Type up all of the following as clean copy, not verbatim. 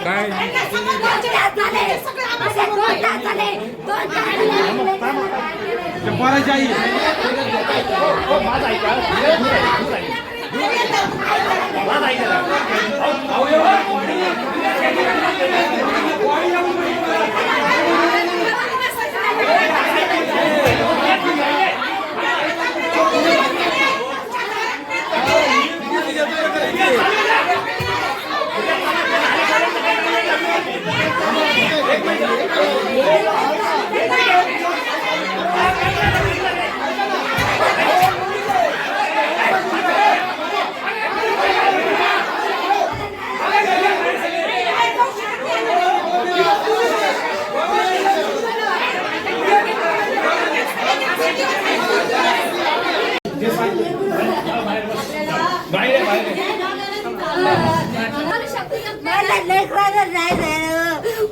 काय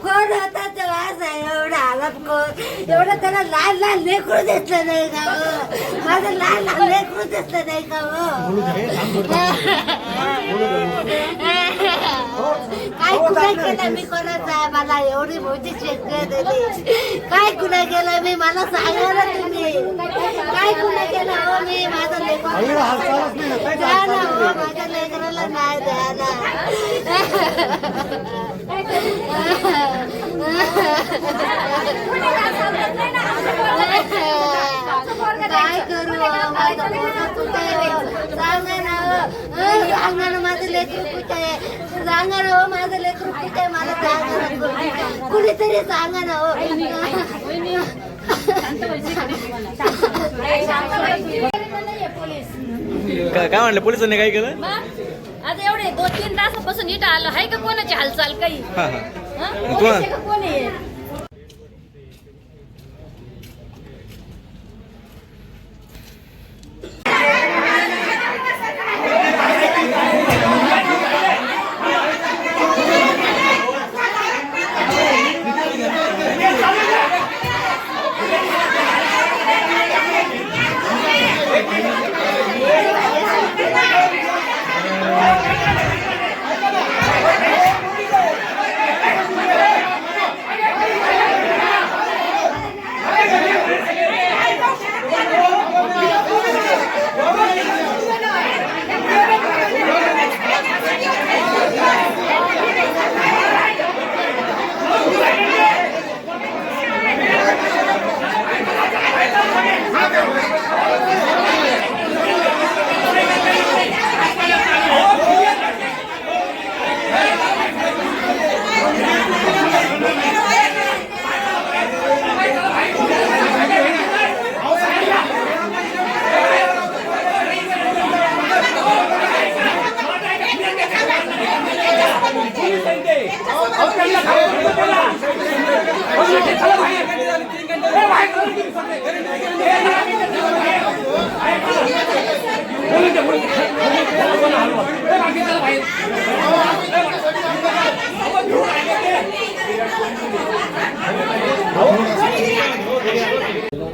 कोण होता तेव्हा एवढा आलाप एवढं त्याला लहान लहान लेकरू दिसलं नाही का माझं लहान लहान लेकरू दिसलं नाही का काय गुन्हा केला मी कोणाचा मला एवढी मोठी शिक्षा दिली काय गुन्हा केला मी मला सांगा ना तुम्ही काय गुन्हा केला हो मी माझं लेकरू द्या ना हो माझ्या लेकराला नाही द्या ना काय करू सांगा ना माझं लेकरू कुठे सांगा ना हो माझं लेकरू कुठे मला सांगा ना कुणीतरी सांगा ना हो काय म्हणलं पोलिसांनी काय केलं आता एवढे 2-3 तासापासून इथं आलं आहे का कोणाची हालचाल काही कोण आहे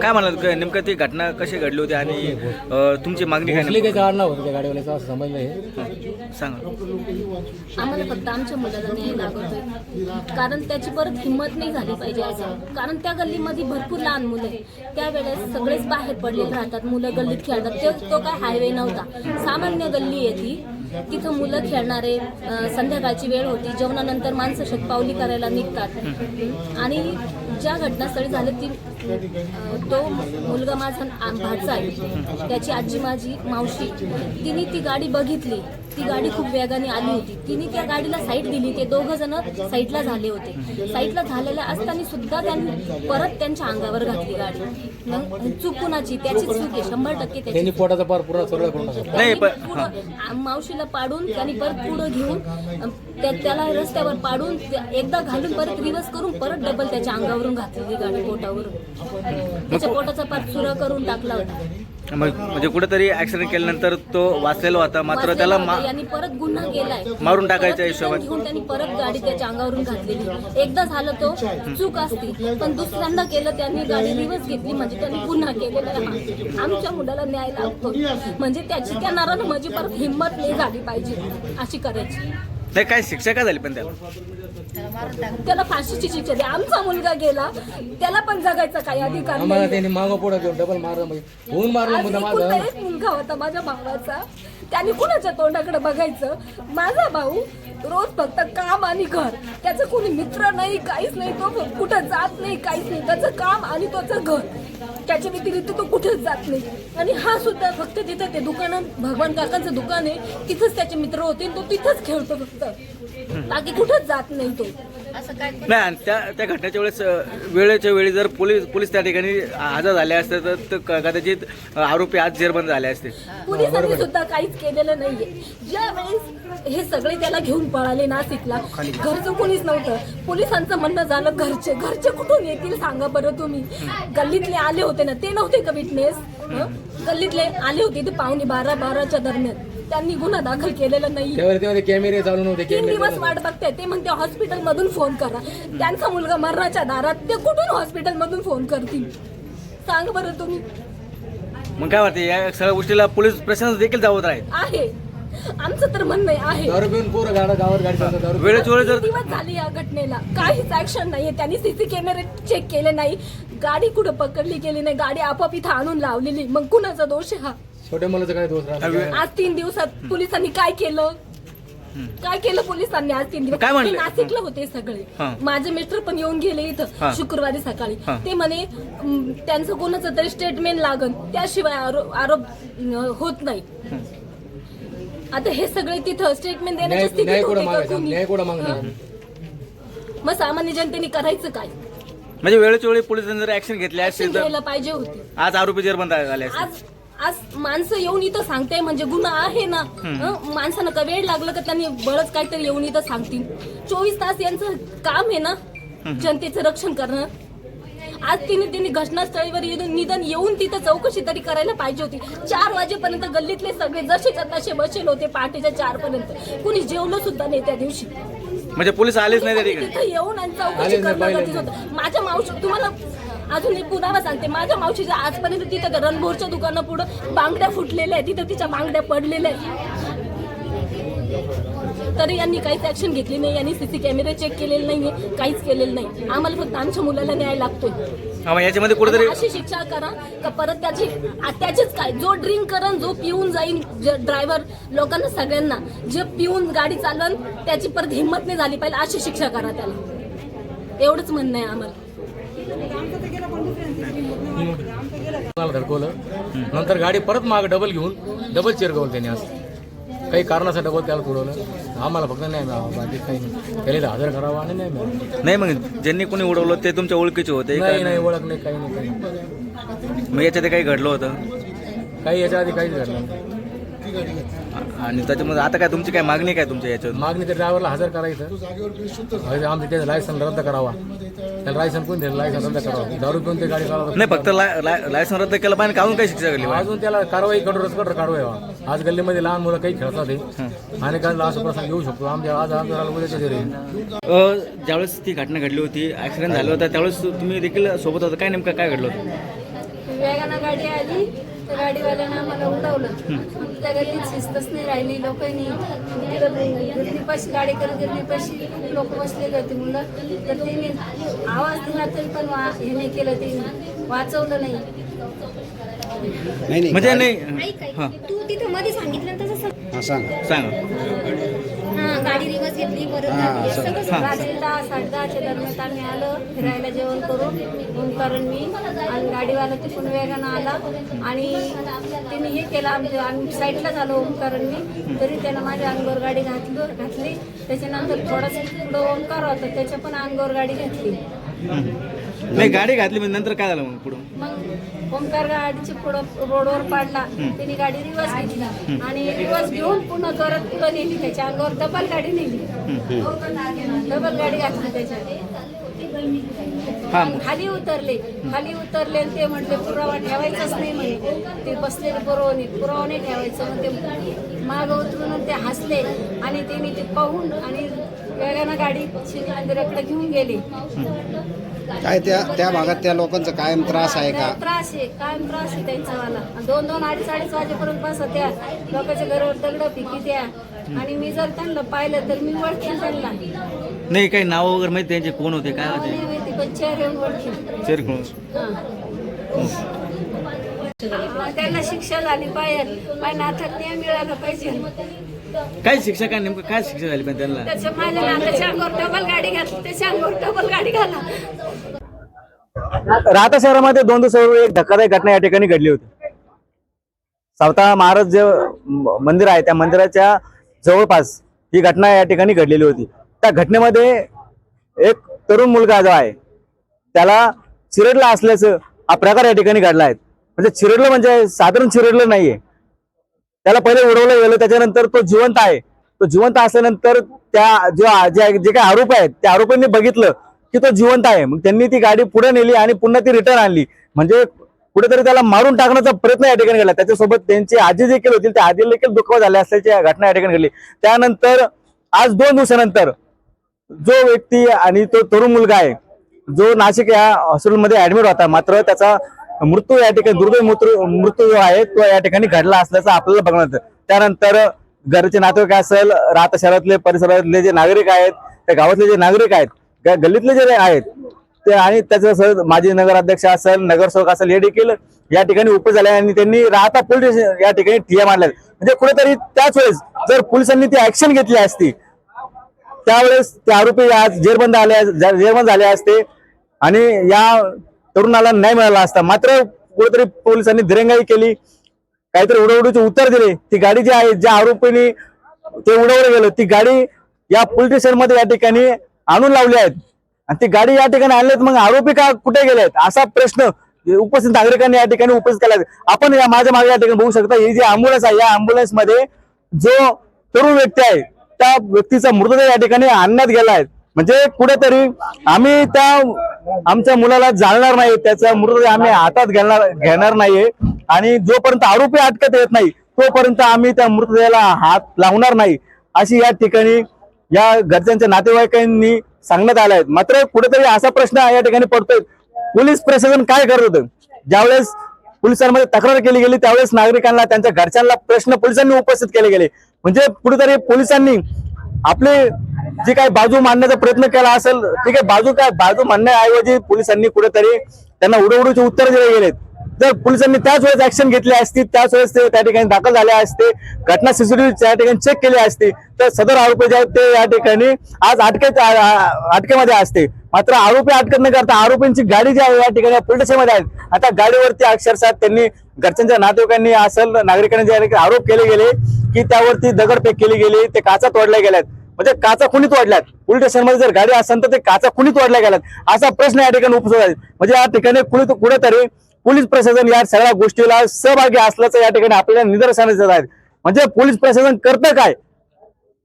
काय म्हणाल नेमकं ती घटना कशी घडली होती आणि तुमची मागणी काय काय कारण होतं त्या गाडीवाल्याचं असं समजलं हे सांगा आम्हाला फक्त आमच्या मुलाला न्याय लागतोय कारण त्याची परत हिंमत नाही झाली पाहिजे असं कारण त्या गल्लीमध्ये भरपूर लहान मुलं आहे त्यावेळेस सगळेच बाहेर पडलेले राहतात मुलं गल्लीत खेळतात तो काय हायवे नव्हता सामान्य गल्ली आहे ती तिथं मुलं खेळणारे संध्याकाळची वेळ होती जेवणानंतर माणसं शतपावली करायला निघतात आणि ज्या घटनास्थळी झाले ती तो मुलगा माझा भाचा आहे त्याची आजी माझी मावशी तिने ती गाडी बघितली ती गाडी खूप वेगाने आली होती तिने त्या गाडीला साईड दिली ते दोघं जण साईडला झाले होते साईडला झालेल्या असताना सुद्धा त्यांनी परत त्यांच्या अंगावर घातली गाडी मग चूक कुणाची त्याची चूक आहे 100% त्यांनी पोटाचा पार पुरा सगळं करून नाही मावशीला पाडून त्यांनी परत पुढं घेऊन त्याला रस्त्यावर पाडून एकदा घालून परत रिवर्स करून परत डबल त्याच्या अंगावरून घातलेली गाडी पोटावरून त्याच्या पोटाचा पार चुरा करून टाकला होता म्हणजे कुठेतरी ऍक्सिडेंट केल्यानंतर तो वाचलेला होता मात्र त्याला यांनी परत गुन्हा केलाय मारून टाकायच्या हिशोबात घेऊन त्यांनी परत गाडी त्याच्या अंगावरून घातलेली एकदा झालं तो चूक असती पण दुसऱ्यांदा केलं त्यांनी गाडी रिवर्स घेतली म्हणजे त्यांनी गुन्हा केलेला आमच्या मुलाला न्याय लागतो म्हणजे त्याची त्या नारानं माझी परत हिंमत नाही झाली पाहिजे अशी करायची नाही काय शिक्षा काय झाली पण त्याला? त्याला फाशीची शिक्षा द्या. आमचा मुलगा गेला, त्याला पण जगायचा काही अधिकार आम्हाला नाही. त्यांनी मागं पुढं घेऊन डबल मारलं म्हणजे होऊन मारलं आज मुद्दा एकुलता माझा. एक मुलगा होता माझ्या भावाचा, त्याने कुणाच्या तोंडाकडे बघायचं? माझा भाऊ रोज फक्त काम आणि घर, त्याचं कोणी मित्र नाही, काहीच नाही, तो कुठं जात नाही, काहीच नाही, त्याचं काम आणि त्याचं घर, त्याच्या व्यतिरिक्त तो कुठेच जात नाही. आणि हा सुद्धा फक्त तिथं ते दुकानं, भगवान काकांचं दुकान आहे, तिथंच त्याचे मित्र होते, तो तिथंच खेळतो फक्त, बाकी कुठंच जात नाही तो. नाही आणि त्या घटनेच्या वेळेस वेळेच्या वेळी जर पोलीस त्या ठिकाणी हजर झाले असते तर कदाचित आरोपी आज जेरबंद झाले असते. पोलिसांनी सुद्धा काहीच केलेलं नाहीये. ज्या वेळेस हे सगळे त्याला घेऊन पळाले नाशिकला, घरचं कोणीच नव्हतं. पोलिसांचं म्हणणं झालं घरचे कुठून येतील सांगा बरं तुम्ही. गल्लीतले आले होते ना, ते नव्हते का विटनेस? गल्लीतले आले होते ते 11:15 दरम्यान, त्यांनी गुन्हा दाखल केलेला नाही. तेव्हा कॅमेरे चालू नव्हते. 3 दिवस वाट बघताय. ते म्हणते हॉस्पिटल मधून फोन करा. त्यांचा मुलगा मरणाच्या दारात, ते कुठून हॉस्पिटल मधून फोन करतील सांग बरं तुम्ही. मग काय वाटते या सगळ्या गोष्टीला पोलीस प्रशासन देखील जावत आहे. आमचं तर म्हणणं आहे. दारू पिऊन पोरं गावात गाडी चालतात. दारू वेळेच्या वेळी जर दिवस झाले या घटनेला काहीच ऍक्शन नाहीये. त्यांनी सीसी कॅमेरे चेक केले नाही, गाडी कुठं पकडली गेली नाही, गाडी आपोआप इथं आणून लावलेली. मग कुणाचा दोष आहे हा? छोट्या मुलाचं काय दोष राहतो? आज 3 दिवसात पोलिसांनी काय केलं पोलिसांनी आज 3 दिवस? काय म्हणले? ते नाशिकला होते सगळे. हा. माझे मिस्टर पण येऊन गेले हा. इथं शुक्रवारी सकाळी. हा. ते म्हणे त्यांचं कोणाचं तरी स्टेटमेंट लागन, त्याशिवाय आरोप होत नाही. आता हे सगळे तिथं स्टेटमेंट देण्याच्या न्याय स्थितीत कुठं होते का मागायचा? कोणी? न्याय कुठं मागणार? मग सामान्य जनतेने करायचं काय? म्हणजे वेळेच्या वेळी पोलिसांनी जर ऍक्शन घेतली असते Action तर घ्यायला पाहिजे होती. आज आरोपी जेरबंद झाले असते. आज माणसं येऊन इथं सांगताय म्हणजे गुन्हा आहे ना. माणसानं का वेळ लागलं का त्यांनी बळच काहीतरी येऊन इथं सांगतील? 24 तास यांचं काम आहे ना जनतेचं रक्षण करणं. आज त्यांनी घटनास्थळीवर निदान येऊन तिथं चौकशी तरी करायला पाहिजे होती. 4 वाजेपर्यंत गल्लीतले सगळे जसेच्या तसे बसेल होते, पहाटेच्या 4 पर्यंत. कुणी जेवलं सुद्धा नाही त्या दिवशी. म्हणजे पोलीस आलेच नाही त्या ठिकाणी. तिथं येऊन आणि चौकशी करणं गरजेचं होतं. माझ्या मावशी, तुम्हाला अजून एक पुरावा सांगते, माझ्या मावशीच्या आजपर्यंत तिथं रणभोरच्या दुकाना पुढं बांगड्या फुटलेल्या आहेत, तिथं तिच्या बांगड्या पडलेल्या आहेत. तरी यांनी काहीच ऍक्शन घेतली नाही. यांनी सीसी कॅमेरे चेक केलेले नाहीये, काहीच केलेलं नाही. आम्हाला फक्त आमच्या मुलाला न्याय लागतोय. मग याच्यामध्ये कुठेतरी आणि अशी शिक्षा करा का परत त्याचेच काय, जो ड्रिंक करन, जो पिऊन जाईन, ड्रायव्हर लोकांना सगळ्यांना जे पिऊन गाडी चालवण, त्याची परत हिंमत नाही झाली पाहिजे, अशी शिक्षा करा त्याला. एवढंच म्हणणं आहे आम्हाला. धडकवलं, नंतर गाडी परत माग डबल चिरगवलं त्यांनी. असं काही कारणासाठी डबल त्याला उडवलं. आम्हाला फक्त नाही मिळावं, बाकी काही नाही. त्याला हजर करावं आणि नाही मिळावं. नाही. मग ज्यांनी कोणी उडवलं ते तुमच्या ओळखीचे होते? नाही ओळख नाही, काही नाही. मग याच्यात काही घडलं होतं? काही याच्या आधी काहीच घडलं नाही. आणि त्याच्यामध्ये आता काय तुमची काय मागणी काय तुमच्या याच्यात? मागणी तर ड्रायव्हरला हजर करायचं, आमचं त्याचं लायसन रद्द करावा. त्याला लायसन कोण दिलं? लायसन रद्द करावं. दारू पिऊन ते गाडी चालवत नाही, फक्त लायसन रद्द केलं पाहिजे. काहून काय शिक्षा केली? अजून त्याला कारवाई कठोर कारवाई व्हावा. आज गल्लीमध्ये लहान मुलं काही खेळतात ते, आणि काय असं प्रसंग येऊ शकतो. आज आमच्या उद्याच्या घरी ज्यावेळेस ती घटना घडली होती, ऍक्सिडेंट झाला होता, त्यावेळेस तुम्ही देखील सोबत होता. काय नेमकं काय घडलं होतं? वेगानं गाडी आली, त्या गाडीवाल्यानं आम्हाला उडवलं. त्या गल्लीत शिस्तच नाही राहिली. लोकांनी गिरणीपाशी गाडी करत, गिरणीपाशी लोक बसले होते मुलं, तर तिने आवाज दिला तरी पण हे नाही केलं, तिने वाचवलं नाही. म्हणजे नाही. हां तू तिथं मध्ये सांगितलं तसं सांगा. गाडी रिवर्स घेतली परत सगळं रात्री 10, 10:30च्या दरम्यान आम्ही आलो फिरायला जेवण करून, कारण मी आणि गाडीवाला तिथून वेगानं आला आणि तिने हे केलं. आम्ही साईडला झालो ओंकारण मी, तरी त्यानं माझ्या अंगावर गाडी घातली. त्याच्यानंतर थोडासा पुढं ओंकार होता, त्याच्या पण अंगावर गाडी घातली. नाही, गाडी घातली म्हणजे नंतर काय झालं मग पुढं? मग ओंकार गाडीची पुढं रोडवर पाडला, त्याने गाडी रिवर्स घेतली आणि रिवर्स घेऊन पुन्हा जोरात पुढं नेली. त्याच्या अंगावर डबल गाडी नेली, डबल गाडी घातली त्याच्यात. खाली उतरले आणि ते म्हटले पुरावा ठेवायचाच नाही म्हणे. ते बसलेले पुरावा नाही ठेवायचं. मग ते मागं उतरून ते हसले आणि त्यांनी ते पाहून आणि वेगानं गाडी शिव मंदिराकडे घेऊन गेले. काय त्या भागात त्या लोकांचा कायम त्रास आहे का? त्रास आहे, कायम त्रास आहे त्यांचा वाला. 2-2, 2:30 वाजेपर्यंत बस त्या लोकांच्या घरावर दगड फेकी, त्या आणि मी जर त्यांना पाहिलं तर मी ओळखेन त्यांना. नाही काही नाव वगैरे माहिती त्यांचे कोण होते काय नाव होते नाही माहिती पण चेहरे ओळखेन. चिरकुळ त्यांना शिक्षा झाली पाहिजे, पण आता न्याय मिळाला पाहिजे. काय शिक्षा काय नेमकं काय शिक्षा झाली पण त्यांना त्याच्या माझ्या नात्याच्या अंगावर डबल गाडी घातली, त्याच्या अंगावर डबल गाडी घाला. राहता शहरामध्ये 2 दिवसापूर्वी एक धक्कादायक घटना या ठिकाणी घडली होती. सावता महाराज जे मंदिर आहे त्या मंदिराच्या जवळपास ही घटना या ठिकाणी घडलेली होती. त्या घटनेमध्ये एक तरुण मुलगा जो आहे त्याला चिरडला असल्याचं हा प्रकार या ठिकाणी घडला आहे. म्हणजे चिरडलं म्हणजे साधारण चिरडलं नाहीये, त्याला पहिले उडवलं गेलं, त्याच्यानंतर तो जिवंत आहे. तो जिवंत असल्यानंतर त्या जे काही आरोप आहेत त्या आरोपींनी बघितलं की तो जिवंत आहे. मग त्यांनी ती गाडी पुढे नेली आणि पुन्हा ती रिटर्न आणली. म्हणजे कुठेतरी त्याला मारून टाकण्याचा प्रयत्न या ठिकाणी घडला. त्याच्यासोबत त्यांची आजी देखील होती, त्या आजी देखील दुःख झाले असल्याची घटना या ठिकाणी घडली. त्यानंतर आज 2 दिवसानंतर जो व्यक्ती आणि तो तरुण मुलगा आहे जो नाशिक या हॉस्पिटलमध्ये ऍडमिट होता, मात्र त्याचा मृत्यू या ठिकाणी दुर्दैवी मृत्यू जो आहे तो या ठिकाणी घडला असल्याचं आपल्याला बघण्यात येतं. त्यानंतर घरचे नातेवाईक असेल, राहता शहरातले परिसरातले जे नागरिक आहेत, त्या गावातले जे नागरिक आहेत, गल्लीतले जे आहेत ते आणि त्याचं माजी नगराध्यक्ष असेल, नगरसेवक असेल, हे देखील या ठिकाणी उपस्थित झाले आणि त्यांनी राहता पोलीस स्टेशन या ठिकाणी ठिय्या मांडल्या. म्हणजे कुठेतरी त्याच वेळेस जर पोलिसांनी ती ऍक्शन घेतली असती त्यावेळेस ते आरोपी आज जेरबंद झाले असते आणि या तरुणाला न्याय मिळाला असता. मात्र कुठेतरी पोलिसांनी दिरंगाई केली, काहीतरी उडवडीचे उत्तर दिले. ती गाडी जी आहे ज्या आरोपीने ते उडवलं गेलं ती गाडी या पोलीस स्टेशन मध्ये या ठिकाणी आणून लावली आहेत आणि ती गाडी या ठिकाणी आणल्यात. मग आरोपी का कुठे गेलेत असा प्रश्न उपस्थित नागरिकांनी या ठिकाणी उपस्थित केला. आपण या माझ्या मागे या ठिकाणी बघू शकता, ही जी अँब्युलन्स आहे या अँब्युलन्स मध्ये जो तरुण व्यक्ती आहे त्या व्यक्तीचा मृतदेह या ठिकाणी आणण्यात गेला आहे. म्हणजे कुठेतरी आम्ही त्या आमच्या मुलाला जाणणार नाही, त्याचा मृतदेह आम्ही हातात घेणार नाहीये आणि जोपर्यंत आरोपी अटकेत येत नाही तोपर्यंत आम्ही त्या मृतदेहाला हात लावणार नाही अशी या ठिकाणी या घरच्यांच्या नातेवाईकांनी सांगण्यात आलं आहे. मात्र कुठेतरी असा प्रश्न या ठिकाणी पडतोय, पोलीस प्रशासन काय करत होतं? ज्यावेळेस पोलिसांमध्ये तक्रार केली गेली त्यावेळेस नागरिकांना त्यांच्या घरच्यांना प्रश्न पोलिसांनी उपस्थित केले गेले. म्हणजे कुठेतरी पोलिसांनी आपली जी काही बाजू मांडण्याचा प्रयत्न केला असेल, ठीक आहे, बाजू मांडण्याऐवजी पोलिसांनी कुठेतरी त्यांना उडवडीचे उत्तर दिले गेलेत. जर पोलिसांनी त्याच वेळेस ऍक्शन घेतली असती, त्याच वेळेस ते त्या ठिकाणी दाखल झाले असते, घटना सीसीटीव्ही त्या ठिकाणी चेक केली असती तर सदर आरोपी जे आहेत ते या ठिकाणी आज अटकेमध्ये असते. मात्र आरोपी अटक न करता आरोपींची गाडी जी आहे या ठिकाणी पोलीस स्टेशनमध्ये आहेत. आता गाडीवरती अक्षरशः त्यांनी घरच्यांच्या नातेवाईकांनी असेल नागरिकांनी जे आरोप केले गेले की त्यावरती दगडफेक केली गेली, ते काचा तोडल्या गेल्यात. म्हणजे काचा कुणी तोडल्यात? पोलीस स्टेशनमध्ये जर गाडी असेल तर ते काचा कुणी तोडल्या गेल्यात असा प्रश्न या ठिकाणी उपस्थित आहे. म्हणजे या ठिकाणी कुठेतरी पोलीस प्रशासन या सगळ्या गोष्टीला सहभागी असल्याचं या ठिकाणी आपल्याला निदर्शनास येत आहे. म्हणजे पोलीस प्रशासन करतं काय?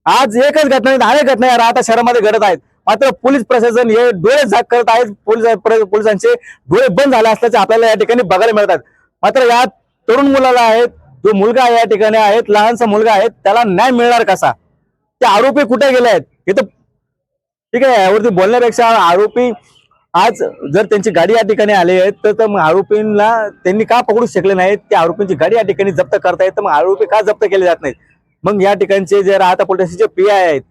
आज एकच घटना नाही, अनेक घटना या राहता शहरामध्ये घडत आहेत. मात्र पोलीस प्रशासन हे डोळे झाक करत आहेत, पोलिसांचे डोळे बंद झाले असल्याचे आपल्याला या ठिकाणी बघायला मिळतात. मात्र या तरुण मुलाला आहेत, जो मुलगा या ठिकाणी आहेत, लहानसा मुलगा आहे, त्याला न्याय मिळणार कसा? ते आरोपी कुठे गेले आहेत हे तर ठीक आहे, यावरती बोलण्यापेक्षा आरोपी आज जर त्यांची गाडी या ठिकाणी आली आहे तर मग आरोपींना त्यांनी का पकडू शकले नाहीत? त्या आरोपींची गाडी या ठिकाणी जप्त करता येत, मग आरोपी का जप्त केले जात नाहीत? मग या ठिकाणचे जे राहता पोलीस स्टेशनचे PI आहेत,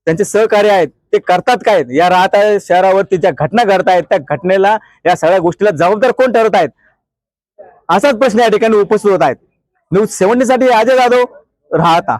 त्यांचे सहकारी आहेत, ते करतात काय? या राहता शहरावरती ज्या घटना घडत आहेत त्या घटनेला, या सगळ्या गोष्टीला जबाबदार कोण ठरत आहेत असाच प्रश्न या ठिकाणी उपस्थित होत आहेत. न्यूज 70 साठी अजय जाधव, राहता.